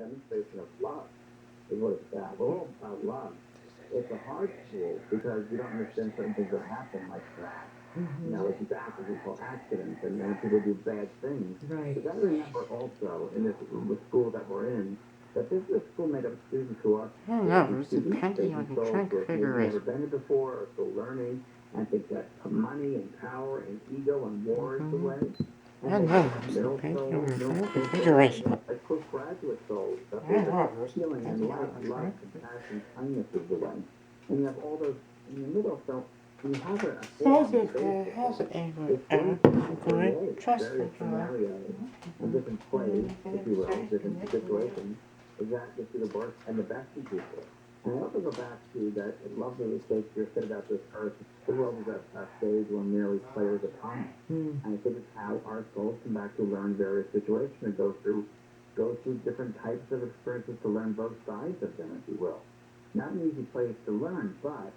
demonstration of love is what it's about. We're all about love. It's a hard school because you don't understand certain things that happen like that. You know, like these accidents called accidents, and people do bad things. Right. But you got to remember also in this the school that we're in that this is a school made up of students who are I don't know, working there's students. They depending on can the souls track who have maybe never configuration. been here before or still learning and think that money and power and ego and war is the way. I And don't they know, got there's middle depending on souls, the middle track school souls, and configuration. like postgraduate souls that I think don't that know, there's healing and depending on light, the love, track. compassion, kindness is the way. And you have all those in the middle. So you have a How's form it going? How's basically. it going? It's going to Good. create Trustful various job. scenarios and different plays, if you will, different situations that you see the worst and the best in people. And I also go back to that lovely that Shakespeare said about this earth. The world is a stage where merely players upon it. Mm. And I think it's how our souls come back to learn various situations and go through different types of experiences to learn both sides of them, if you will. Not an easy place to learn, but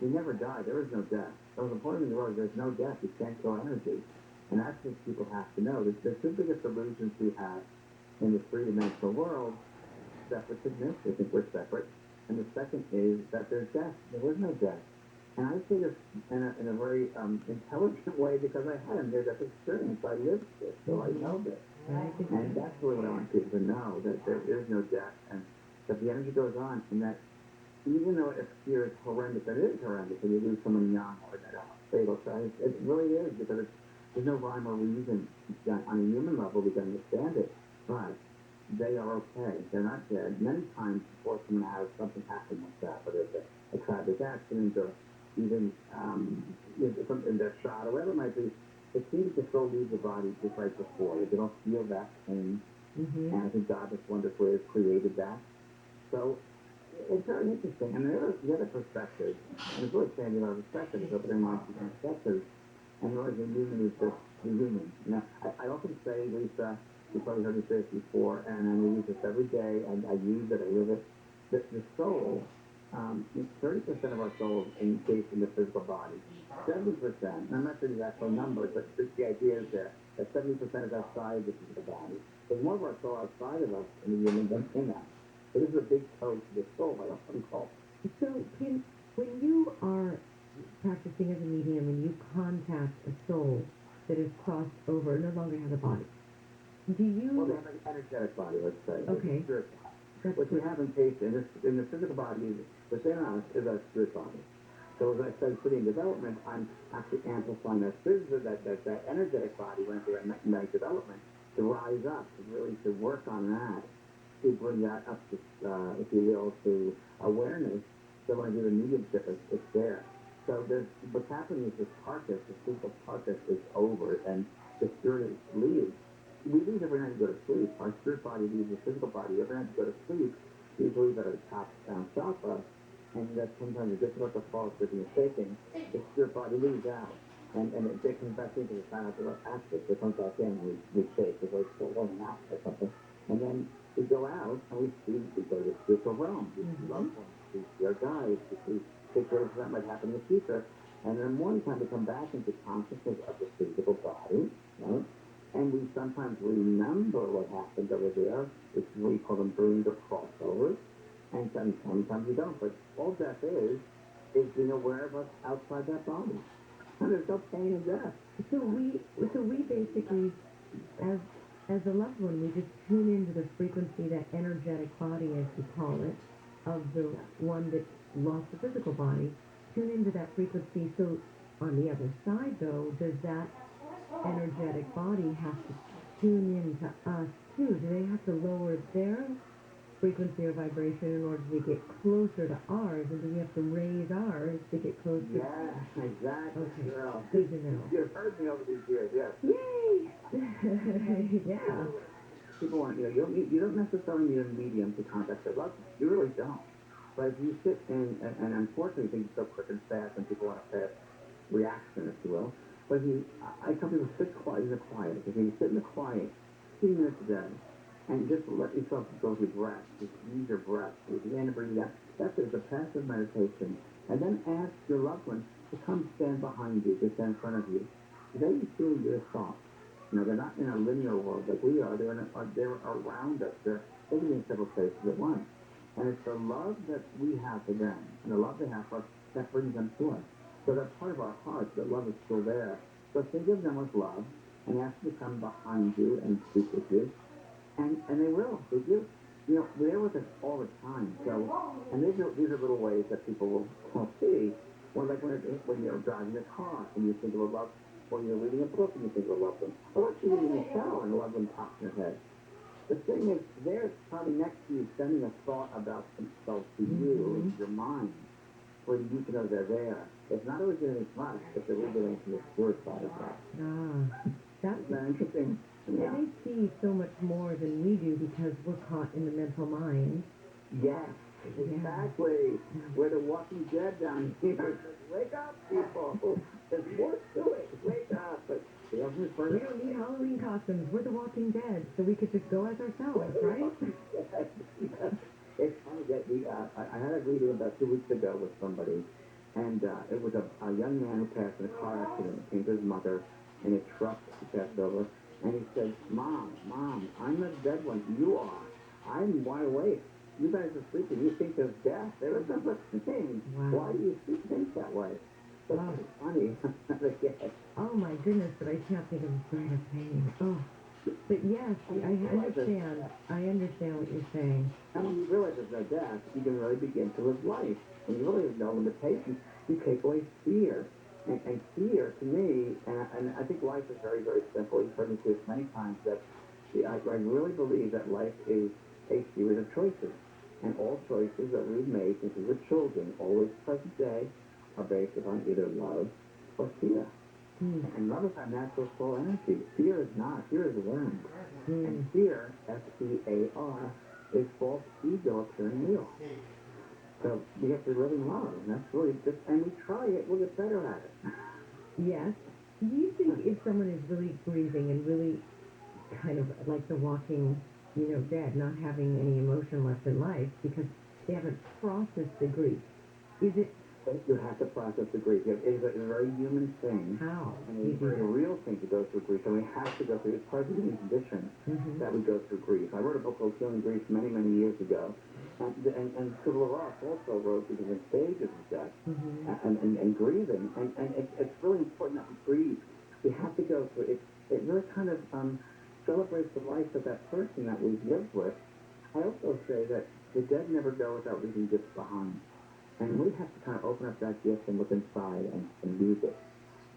we never die. There is no death. The most important thing in the world is there's no death. You can't kill energy. And that's what people have to know. The two biggest illusions we have in the three-dimensional world, separateness, we think we're separate. And the second is that there's death. There is no death. And I say this in a very intelligent way because I had a near-death experience. I lived this, so I know this. And that's really what I want people to know, that there is no death and that the energy goes on and that even though it appears horrendous, it is horrendous when you lose someone young or that fatal side. It really is because there's no rhyme or reason on a human level we can understand it. But they are okay. They're not dead. Many times before someone has something happen like that, whether it's a tragic accident or even something they're shot or whatever it might be, it seems to still leave the body just right before. They don't feel that pain. And I think God just wonderfully has created that. So it's very interesting. And the other perspective, and it's really changing our perspective, is opening minds to different perspectives. And really, the human is just the human. You know, I often say, Lisa, you probably heard me say this before, and I use this every day, and I use it, I live it, that the soul, 30% of our soul is encased in the physical body. 70%, and I'm not sure the actual number, but the idea is that 70% is outside the physical body. There's more of our soul outside of us in the human than in us. So this is a big code to the soul, I often call. So, Kim, when you are practicing as a medium and you contact a soul that is crossed over, no longer has a body, do you... Well, they have an energetic body, let's say. Okay. Spirit body. What you have encased in the physical body within us is our spirit body. So as I said, sitting in development, I'm actually amplifying that spirit, that energetic body when it's in magnetic development to rise up, to work on that, to bring that up to, if you will, to awareness. So when I do the mediumship, it's there. So what's happening is this carcass, the physical carcass is over, and the spirit leaves. We leave every night to go to sleep. Our spirit body leaves the physical body every night to go to sleep. We believe at a top-down chakra, and that sometimes it's difficult to fall asleep and you're shaking. The spirit body leaves out, and it comes back into the financial aspect. It comes back in, and we shake, it's like rolling out or something. And then we go out, and we go to the spiritual realm. We see loved ones, we see our guides, we see situations that might happen in the future. And then one time we come back into consciousness of the physical body, right? And we sometimes remember what happened over there, which we call them dreams or crossovers. And sometimes we don't. But all death is being aware of us outside that body. And there's no pain in death. So we basically, as a loved one, we just tune into the frequency, that energetic body, as you call it, of the one that lost the physical body. Tune into that frequency. So on the other side, though, does that energetic body have to tune in to us too? Do they have to lower their frequency or vibration in order to get closer to ours, and do we have to raise ours to get closer? Yeah, exactly. Okay, Girl. good to know. You've heard me over these years, yes. Yay! Yeah. People want, you don't necessarily need a medium to contact their loved ones. You really don't. But if you sit and unfortunately things are so quick and fast and people want a fast reaction, if you will. But I tell people sit quiet in the quiet. If you sit in the quiet 2 minutes a day and just let yourself go through breath, just use your breath, breathe in and breathe out. That's it, it's a passive meditation. And then ask your loved one to come stand behind you, to stand in front of you. They feel your thoughts. They're not in a linear world like we are. They're around us. They can be in several places at once. And it's the love that we have for them and the love they have for us that brings them to us. So that part of our hearts, that love is still there. So think of them with love and ask them to come behind you and speak with you. And they will. They do. You know, they're with us all the time. So, and these are little ways that people will see. Or like when you're driving a car and you think of a love, or you're reading a book and you think of a loved one. Or let's say you're in the shower and a loved one pops in your head. The thing is, they're probably next to you sending a thought about themselves to you into your mind, where you can know they're there. It's not always getting much, but they're really getting to the spirit side of that. That's interesting. Yeah. And they see so much more than we do because we're caught in the mental mind. Yes, exactly. Yeah. We're the Walking Dead down here. Wake up, people. There's more to it. Wake up. But we don't need Halloween costumes. We're the Walking Dead, so we could just go as ourselves, right? Yes. It's funny that I had a reading about 2 weeks ago with somebody, and it was a young man who passed in a car accident. Came to his mother in a truck. He passed over, and he said, Mom, I'm the dead one. You are. I'm wide awake. You guys are sleeping. You think there's death. There is no such thing. Wow. Why do you think that way? That's funny. Oh my goodness, but I can't think of a greater pain. Oh. But yes, I understand what you're saying. And when you realize there's no death, you can really begin to live life. When you really have no limitations, you take away fear. And fear, to me, and I think life is very, very simple. You've heard me say this many times, that I really believe that life is a series of choices. And all choices that we've made since we were children, always present day, are based upon either love or fear. And love is our natural soul energy. Fear is not. Fear is learned. And fear, F-E-A-R, is false ego appearing real. So we have to really love, and that's really just, and we try it, we'll get better at it. Yes. Do you think if someone is really grieving and really kind of like the walking, dead, not having any emotion left in life because they haven't processed the grief, is it? You have to process the grief. It is a very human thing. How? And it's a very real thing to go through grief. And we have to go through, it's part of the human condition that we go through grief. I wrote a book called Healing Grief many, many years ago. And Kubler-Ross also wrote the different stages of death and grieving. And it's really important that we grieve. We have to go through it. It really kind of celebrates the life of that person that we've lived with. I also say that the dead never go without leaving gifts behind. And we have to kind of open up that gift and look inside and use it.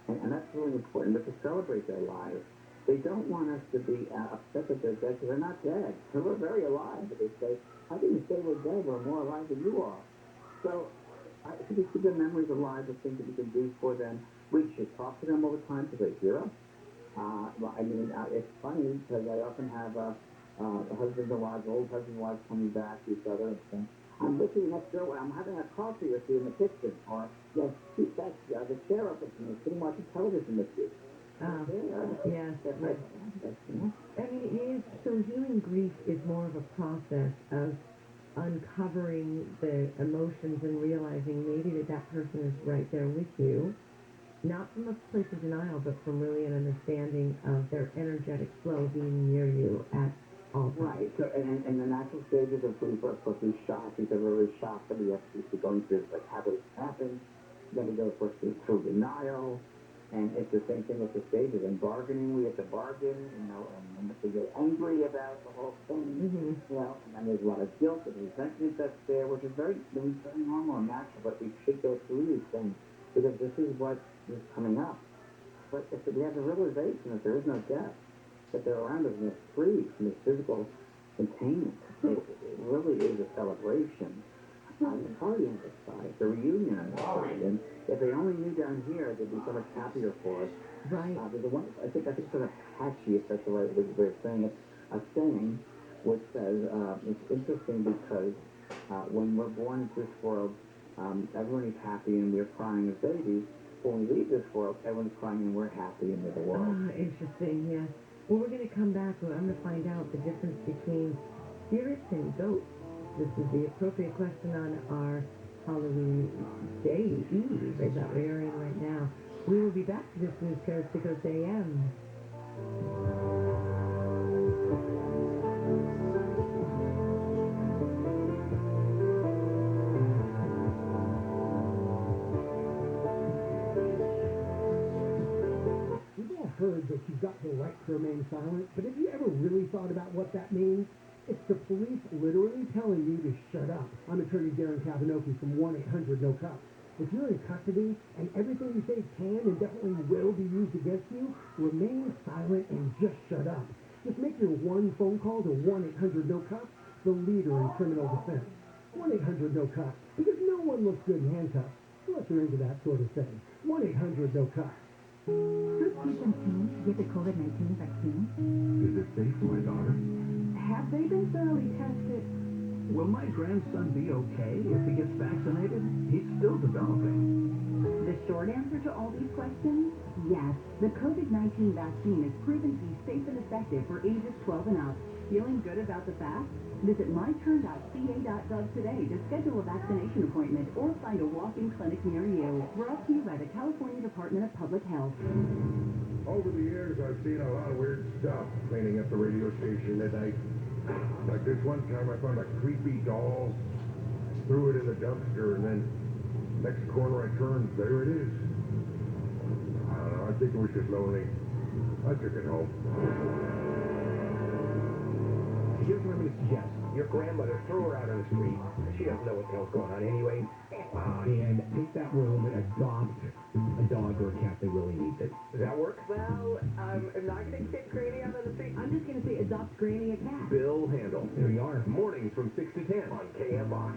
And that's really important, but to celebrate their lives. They don't want us to be upset that they're dead, because they're not dead. We're very alive, but they say, how can you say we're dead? We're more alive than you are. So, to keep their memories alive, the things that we can do for them, we should talk to them all the time because they hear us. It's funny, because I often have husbands and wives, old husbands and wives coming back to each other and saying, I'm looking next door, I'm having a coffee with you in the kitchen, or, keep that the chair up with me, sitting watching television with you. Yes. It is, so healing grief is more of a process of uncovering the emotions and realizing maybe that person is right there with you, not from a place of denial, but from really an understanding of their energetic flow being near you at all times. Right. So, and the natural stages of grief are supposed to be shock. These are really shock that we have to be going through, like how this happened. Then we go through denial. And it's the same thing with the stages. In bargaining, we have to bargain, and we get angry about the whole thing, and then there's a lot of guilt and resentment that's there, which is very normal and natural, but we should go through these things, because this is what is coming up. But if we have the realization that there is no death, that they're around us and they're free from this physical containment, it really is a celebration. The party on this side, the reunion on this side, and if they only knew down here, they'd be so much happier for us. Right. There's I think sort of patchy, if that's the right way of saying it, a saying which says, it's interesting because when we're born into this world, everyone is happy and we're crying as babies. When we leave this world, everyone's crying and we're happy and we're the world. Interesting, yes. Well, we're going to come back, and I'm going to find out the difference between spirits and ghosts. This is the appropriate question on our Halloween Day Eve, that we are in right now. We will be back to this news coast to Coast AM. that you've got the right to remain silent, but have you ever really thought about what that means? It's the police literally telling you to shut up. I'm attorney Darren Kavanoki from 1-800-NO-CUPS. If you're in custody and everything you say can and definitely will be used against you, remain silent and just shut up. Just make your one phone call to 1-800-NO-CUPS, the leader in criminal defense. 1-800-NO-CUPS, because no one looks good in handcuffs unless you're into that sort of thing. 1-800-NO-CUPS. Should people get the COVID-19 vaccine? Is it safe for my daughter? Have they been thoroughly tested? Will my grandson be okay if he gets vaccinated? He's still developing. The short answer to all these questions? Yes. The COVID-19 vaccine is proven to be safe and effective for ages 12 and up. Feeling good about the facts? Visit myturn.ca.gov today to schedule a vaccination appointment or find a walk-in clinic near you. Brought to you by the California Department of Public Health. Over the years, I've seen a lot of weird stuff cleaning up the radio station at night. Like this one time, I found a creepy doll, threw it in the dumpster, and then next corner I turned, there it is. I don't know, I think it was just lonely. I took it home. Here's what I'm going to suggest. Your grandmother, threw her out on the street. She doesn't know what the hell's going on anyway. And take that room and adopt a dog or a cat that really needs it. Does that work? Well, I'm not going to kick Granny out on the street. I'm just going to say adopt Granny a cat. Bill Handel. There you are. Mornings from 6 to 10 on KFI.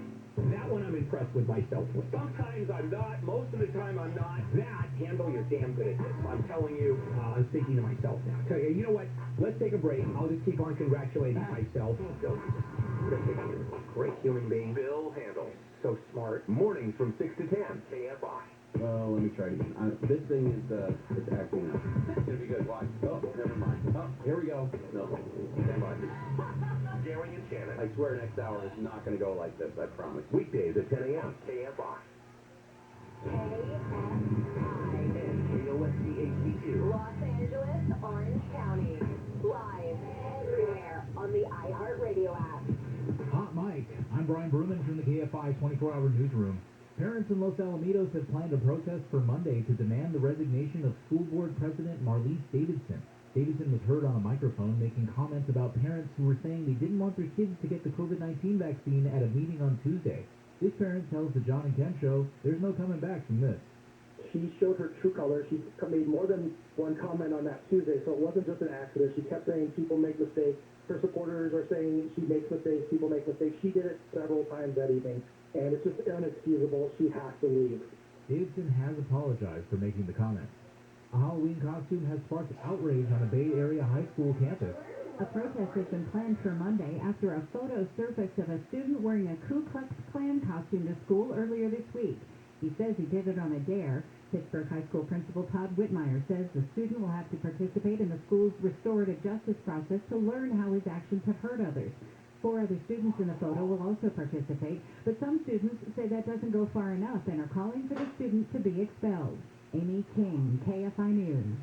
That one I'm impressed with myself with. Sometimes I'm not. Most of the time I'm not. That, Handel, you're damn good at this. I'm telling you, I'm thinking to myself now. Tell you, you know what? Let's take a break. I'll just keep on congratulating myself. Great human being. Bill Handel. So smart. Mornings from 6 to 10. KFI. Well, let me try it again. This thing is, it's acting up. It's gonna be good. Watch. Oh, never mind. Oh, here we go. No. Stand by. Gary and Shannon. I swear next hour is not gonna go like this, I promise. Weekdays at 10 a.m. KFI. And KOSC-HD2. Los Angeles, Orange County. Live everywhere on the iHeartRadio app. Hot Mike. I'm Brian Bruman from the KFI 24-hour newsroom. Parents in Los Alamitos have planned a protest for Monday to demand the resignation of school board president Marlise Davidson. Davidson was heard on a microphone making comments about parents who were saying they didn't want their kids to get the COVID-19 vaccine at a meeting on Tuesday. This parent tells the John and Ken show there's no coming back from this. She showed her true colors. She made more than one comment on that Tuesday, so it wasn't just an accident. She kept saying people make mistakes. Her supporters are saying she makes mistakes, people make mistakes. She did it several times that evening, and it's just inexcusable. She has to leave. Davidson has apologized for making the comments. A Halloween costume has sparked outrage on a Bay Area high school campus. A protest has been planned for Monday after a photo surfaced of a student wearing a Ku Klux Klan costume to school earlier this week. He says he did it on a dare. Pittsburgh High School Principal Todd Whitmire says the student will have to participate in the school's restorative justice process to learn how his actions have hurt others. 4 other students in the photo will also participate, but some students say that doesn't go far enough and are calling for the student to be expelled. Amy King, KFI News.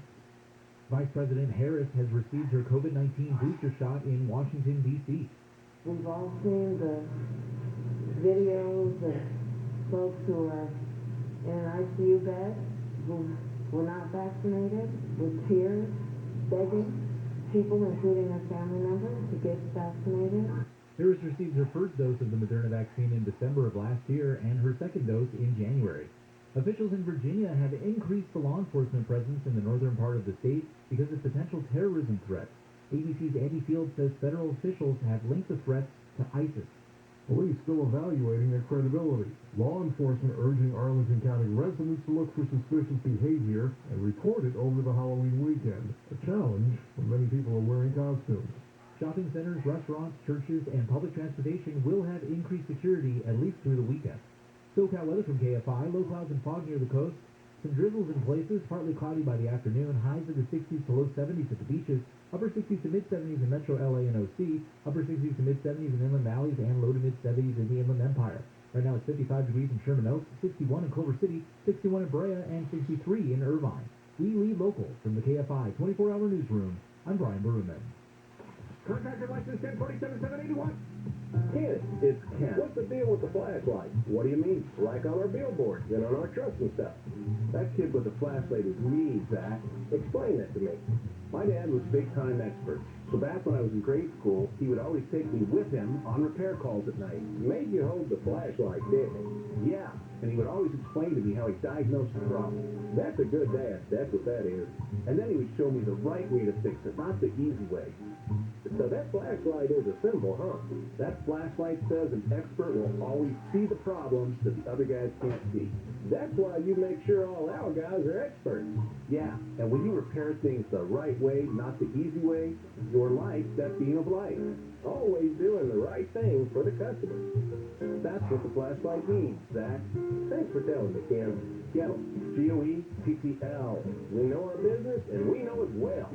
Vice President Harris has received her COVID-19 booster shot in Washington, D.C. We've all seen the videos of folks who are in an ICU bed who were not vaccinated, with tears, begging people, including their family members, to get vaccinated. Harris received her first dose of the Moderna vaccine in December of last year and her second dose in January. Officials in Virginia have increased the law enforcement presence in the northern part of the state because of potential terrorism threats. ABC's Andy Field says federal officials have linked the threats to ISIS. Police still evaluating their credibility. Law enforcement urging Arlington County residents to look for suspicious behavior and report it over the Halloween weekend. A challenge when many people are wearing costumes. Shopping centers, restaurants, churches, and public transportation will have increased security at least through the weekend. SoCal weather from KFI, low clouds and fog near the coast. Some drizzles in places, partly cloudy by the afternoon, highs in the 60s to low 70s at the beaches, upper 60s to mid-70s in metro LA and OC, upper 60s to mid-70s in inland valleys, and low to mid-70s in the Inland Empire. Right now it's 55 degrees in Sherman Oaks, 61 in Culver City, 61 in Brea, and 63 in Irvine. We lead local from the KFI 24-hour newsroom. I'm Brian Berman. Contractor license 1047-781. Ken, it's Ken. What's the deal with the flashlight? What do you mean? Like on our billboards and on our trucks and stuff. That kid with the flashlight is me, Zach. Explain that to me. My dad was a big-time expert. So back when I was in grade school, he would always take me with him on repair calls at night. He made you hold the flashlight, didn't he? Yeah, and he would always explain to me how he diagnosed the problem. That's a good dad. That's what that is. And then he would show me the right way to fix it, not the easy way. So that flashlight is a symbol, huh? That flashlight says an expert will always see the problems that the other guys can't see. That's why you make sure all our guys are experts. Yeah, and when you repair things the right way, not the easy way, your life's that beam of light. Always doing the right thing for the customer. That's what the flashlight means, Zach. Thanks for telling me, Ken. Get 'em. GOETTL. We know our business, and we know it well.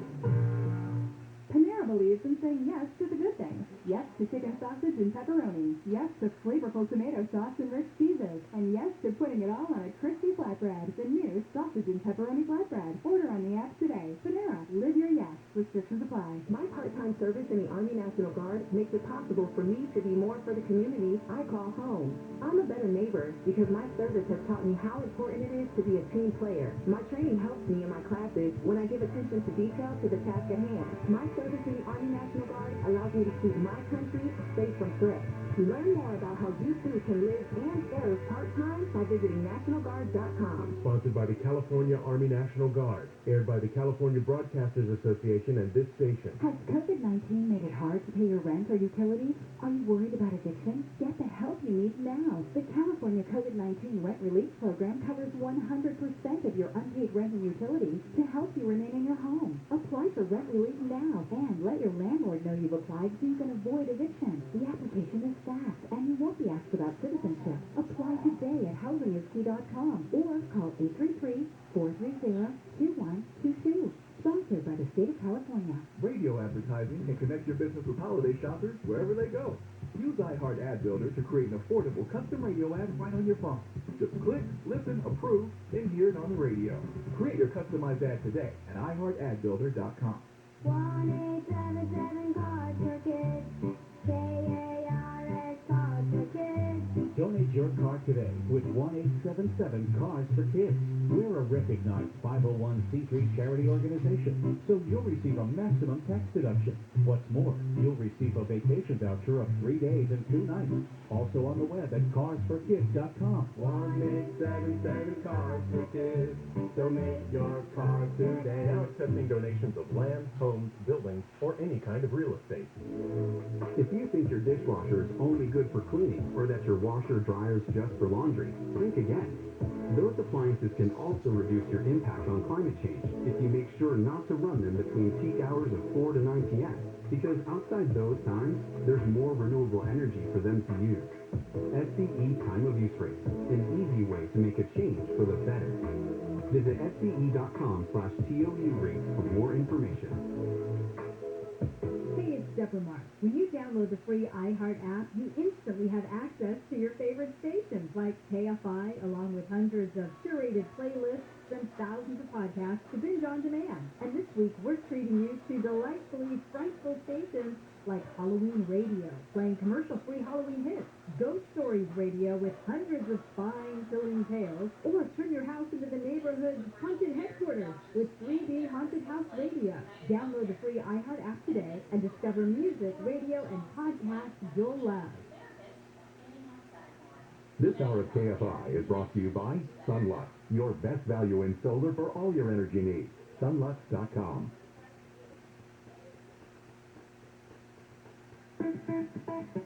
Panera believes in saying yes to the good things. Yes to chicken sausage and pepperoni. Yes to flavorful tomato sauce and rich cheeses. And yes to putting it all on a crispy flatbread. The new sausage and pepperoni flatbread. Order on the app today. Panera, live your yes. Restrictions apply. My part-time service in the Army National Guard makes it possible for me to be more for the community I call home. I'm a better neighbor because my service has taught me how important it is to be a team player. My training helps me in my classes when I give attention to detail to the task at hand. My service in the Army National Guard allows me to keep my country safe from threats. Learn more about how you too can live and serve part-time by visiting nationalguard.com. Sponsored by the California Army National Guard. Aired by the California Broadcasters Association and this station. Has COVID-19 made it hard to pay your rent or utilities? Are you worried about addiction? Get the help you need now. The California COVID-19 Rent Relief Program covers 100% of your unpaid rent and utilities to help you remain in your home. Apply for rent relief now and let your landlord know you've applied so you can avoid eviction. The application is fast and you won't be asked about citizenship. Apply today at housingisKey.com or call 833-430-2122. Sponsored by the state of California. Radio advertising can connect your business with holiday shoppers wherever they go. Use iHeart Ad Builder to create an affordable custom radio ad right on your phone. Just click, listen, approve, then hear it on the radio. Create your customized ad today at iHeartAdBuilder.com. 1-877 Cars for Kids. KARS Cars for Kids. Donate your car today with 1-877 Cars for Kids. We're a recognized 501c3 charity organization, so you'll receive a maximum tax deduction. What's more, you'll receive a vacation voucher of 3 days and 2 nights. Also on the web at carsforkids.com. 1-877 Cars for Kids. Donate your car today. Now accepting donations of land, homes, buildings, or any kind of real estate. If you think your dishwasher is only good for cleaning, or that your washer dryer's just for laundry, think again. Those appliances can also reduce your impact on climate change if you make sure not to run them between peak hours of 4 to 9 p.m. Because outside those times, there's more renewable energy for them to use. SCE Time of Use Rates, an easy way to make a change for the better. Visit SCE.com/TOU rates for more information. Hey, it's Deborah Mark. When you download the free iHeart app, you instantly have access to your favorite stations like KFI, along with hundreds of curated playlists and thousands of podcasts to binge on demand. And this week, we're treating you to delightfully frightful stations like Halloween Radio, playing commercial-free Halloween hits, Ghost Stories Radio with hundreds of spine-chilling tales, or turn your house into the neighborhood's haunted headquarters with 3D Haunted House Radio. Download the free iHeart app today and discover music, radio, and podcasts you'll love. This hour of KFI is brought to you by Sunlux, your best value in solar for all your energy needs. Sunlux.com.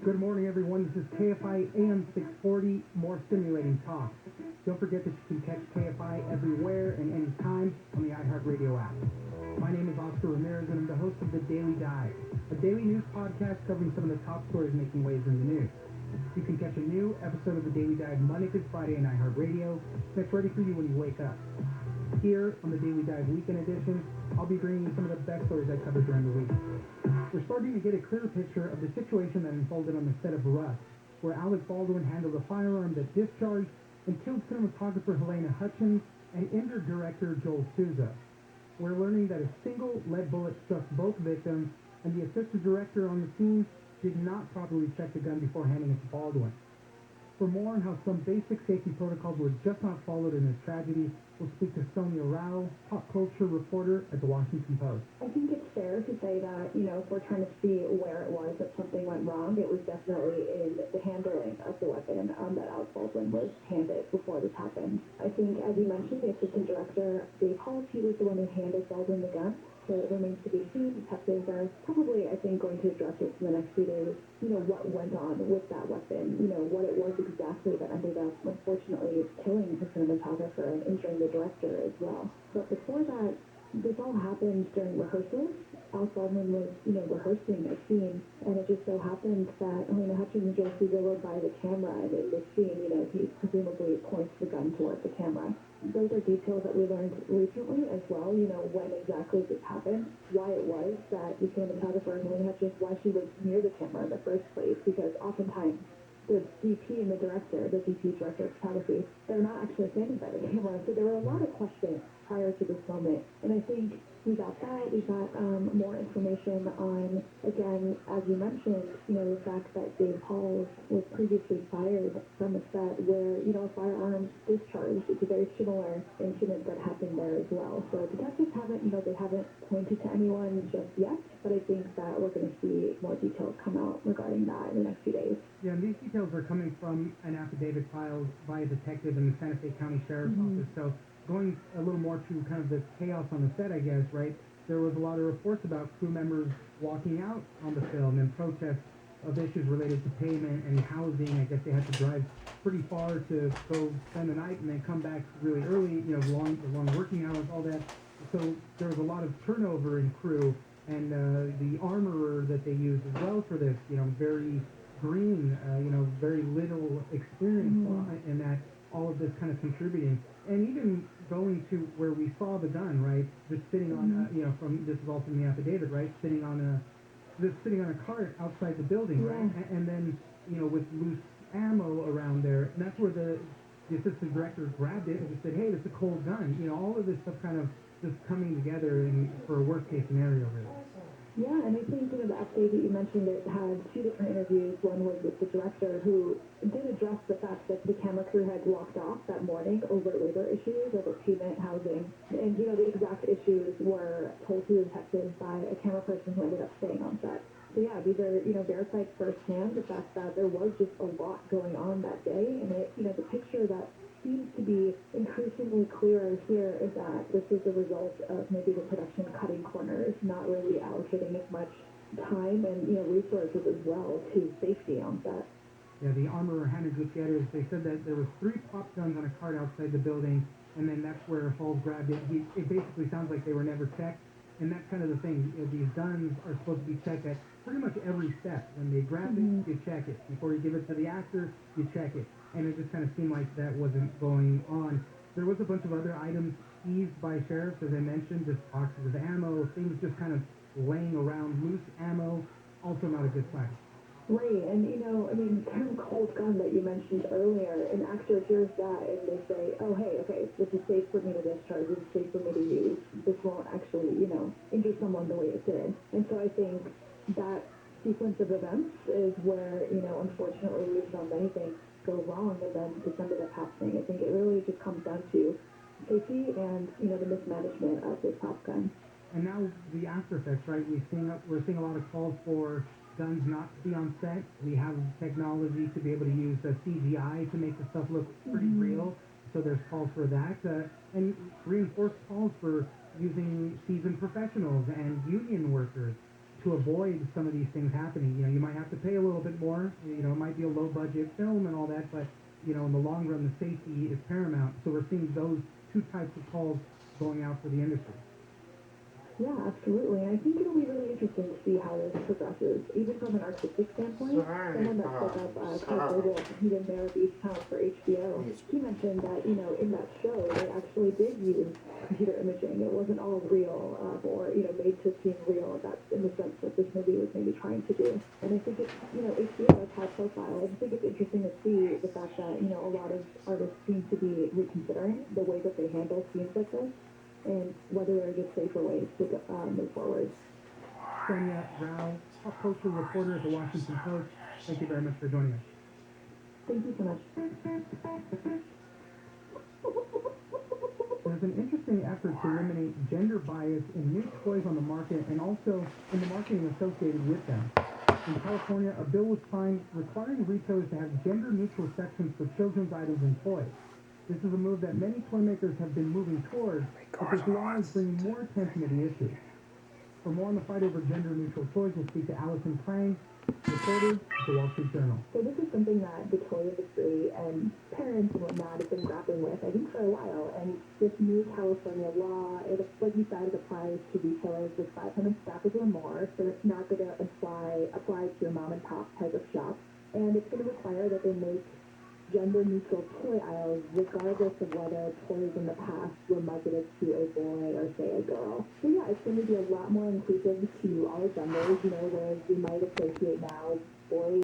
Good morning, everyone. This is KFI Am 640, more stimulating talk. Don't forget that you can catch KFI everywhere and anytime on the iHeartRadio app. My name is Oscar Ramirez, and I'm the host of The Daily Dive, a daily news podcast covering some of the top stories making waves in the news. You can catch a new episode of The Daily Dive Monday through Friday on iHeartRadio. That's ready for you when you wake up. Here on the Daily Dive Weekend Edition, I'll be bringing you some of the best stories I covered during the week. We're starting to get a clearer picture of the situation that unfolded on the set of Rust, where Alec Baldwin handled a firearm that discharged and killed cinematographer Helena Hutchins and injured director Joel Souza. We're learning that a single lead bullet struck both victims, and the assistant director on the scene did not properly check the gun before handing it to Baldwin. For more on how some basic safety protocols were just not followed in this tragedy, we'll speak to Sonia Rao, pop culture reporter at the Washington Post. I think it's fair to say that, if we're trying to see where it was that something went wrong, it was definitely in the handling of the weapon that Alec Baldwin was handed before this happened. I think, as you mentioned, the assistant director, Dave Halls, he was the one who handed Baldwin the gun. So it remains to be seen. Detectives are probably, I think, going to address it in the next few days, what went on with that weapon, what it was exactly that ended up, unfortunately, killing the cinematographer and injuring the director as well. But before that, this all happened during rehearsals. Alec Baldwin was, rehearsing a scene, and it just so happened that Helena Hutchins and Joe Souza were by the camera, and in this scene, he presumably points the gun towards the camera. Those are details that we learned recently as well, when exactly this happened, why it was that the cinematographer, Helena Hutchins, why she was near the camera in the first place, because oftentimes the DP and the director, the DP, director of photography, they're not actually standing by the camera, so there were a lot of questions prior to this moment, and I think we got that. We got more information on, again, as you mentioned, the fact that Dave Halls was previously fired from a set where, a firearm discharged. It's a very similar incident that happened there as well. So detectives haven't, they haven't pointed to anyone just yet, but I think that we're going to see more details come out regarding that in the next few days. Yeah, and these details are coming from an affidavit filed by a detective in the Santa Fe County Sheriff's Office. So going a little more to kind of the chaos on the set, I guess, right? There was a lot of reports about crew members walking out on the film and protests of issues related to payment and housing. I guess they had to drive pretty far to go spend the night and then come back really early, the long working hours, all that. So there was a lot of turnover in crew, and the armorer that they used as well for this, very green, very little experience in that, all of this kind of contributing. And even going to where we saw the gun, right, just sitting on, this is all from the affidavit, right, sitting on a cart outside the building, right, and then, with loose ammo around there, and that's where the assistant director grabbed it and just said, hey, that's a cold gun. All of this stuff kind of just coming together for a worst case scenario, really. Yeah, and I think, the update that you mentioned, it had two different interviews. One was with the director, who did address the fact that the camera crew had walked off that morning over labor issues, over payment, housing, and, the exact issues were told to the detectives by a camera person who ended up staying on set. So yeah, these are, verified firsthand, the fact that there was just a lot going on that day, and it, the picture that seems to be increasingly clearer here is that this is the result of maybe the production cutting corners, not really allocating as much time and, resources as well to safety on set. Yeah, the armorer, Hannah Gutierrez, they said that there was 3 pop guns on a cart outside the building, and then that's where Halls grabbed it. It basically sounds like they were never checked, and that's kind of the thing. These guns are supposed to be checked at pretty much every step. When they grab it, you check it. Before you give it to the actor, you check it. And it just kind of seemed like that wasn't going on. There was a bunch of other items seized by sheriffs, as I mentioned, just boxes of ammo, things just kind of laying around, loose ammo, also not a good sign. Right, and the term cold gun that you mentioned earlier, an actor hears that and they say, oh, hey, okay, this is safe for me to discharge, this is safe for me to use, this won't actually, injure someone the way it did. And so I think that sequence of events is where, unfortunately, we've done many things go wrong, and then this ended up happening. I think it really just comes down to safety and, the mismanagement of this pop gun. And now the after effects, right? We're seeing a lot of calls for guns not to be on set. We have technology to be able to use CGI to make the stuff look pretty real. So there's calls for that, and reinforced calls for using seasoned professionals and union workers to avoid some of these things happening. You might have to pay a little bit more. It might be a low budget film and all that, but in the long run, the safety is paramount. So we're seeing those 2 types of calls going out for the industry. Yeah, absolutely. And I think it'll be really interesting to see how this progresses, even from an artistic standpoint. Someone that spoke up, Kurt Vogel, he did Mayor of Easttown for HBO. He mentioned that, in that show, they actually did use computer imaging. It wasn't all real, or, made to seem real. That's in the sense that this movie was maybe trying to do. And I think it's, HBO is high profile. I just think it's interesting to see the fact that, a lot of artists seem to be reconsidering the way that they handle scenes like this, and whether there are just safer ways to move forward. Sonia Rao, pop culture reporter at the Washington Post, thank you very much for joining us. Thank you so much. There's an interesting effort to eliminate gender bias in new toys on the market and also in the marketing associated with them. In California, a bill was signed requiring retailers to have gender-neutral sections for children's items and toys. This is a move that many toy makers have been moving towards, but this law is bringing more attention to the issue. For more on the fight over gender-neutral toys, we'll speak to Allison Krang, reporter at the Wall Street Journal. So this is something that the toy industry and parents and whatnot have been grappling with, I think, for a while. And this new California law, like you said, it applies to retailers with 500 staffers or more. So it's not going to apply to your mom and pop type of shop. And it's going to require that they make gender-neutral toy aisles regardless of whether toys in the past were marketed to a boy or, say, a girl. So yeah, it's going to be a lot more inclusive to all genders, whereas we might associate now boys